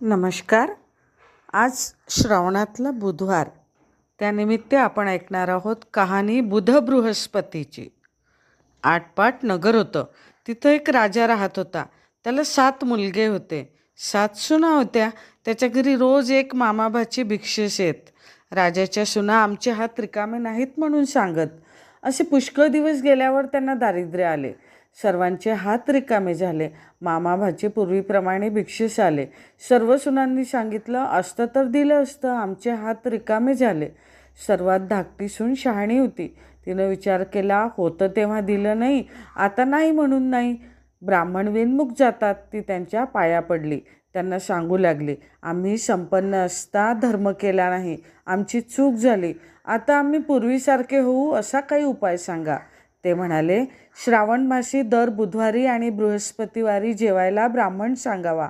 नमस्कार. आज श्रावणातला बुधवार, त्यानिमित्त आपण ऐकणार आहोत कहाणी बुध बृहस्पतीची. आटपाट नगर होतं. तिथं एक राजा राहत होता. त्याला 7 मुलगे होते, 7 सुना होत्या. त्याच्या घरी रोज एक मामाभाची भिक्षेस येत. राजाच्या सुना आमचे हात रिकामे नाहीत म्हणून सांगत. असे पुष्कळ दिवस गेल्यावर त्यांना दारिद्र्य आले. सर्वांचे हात रिकामे झाले. मामाभाचे पूर्वीप्रमाणे भिक्षेस आले. सर्व सुनांनी सांगितलं, असतं तर दिलं असतं, आमचे हात रिकामे झाले. सर्वात धाकटी सून शहाणी होती. तिनं विचार केला, होतं तेव्हा दिलं नाही, आता नाही म्हणून नाही. ब्राह्मण विनमुख जातात. ती त्यांच्या पाया पडली. त्यांना सांगू लागली, आम्ही संपन्न असता धर्म केला नाही, आमची चूक झाली. आता आम्ही पूर्वीसारखे होऊ असा काही उपाय सांगा. ते म्हणाले, श्रावण मासी दर बुधवारी आणि बृहस्पतिवारी जेवायला ब्राह्मण सांगावा.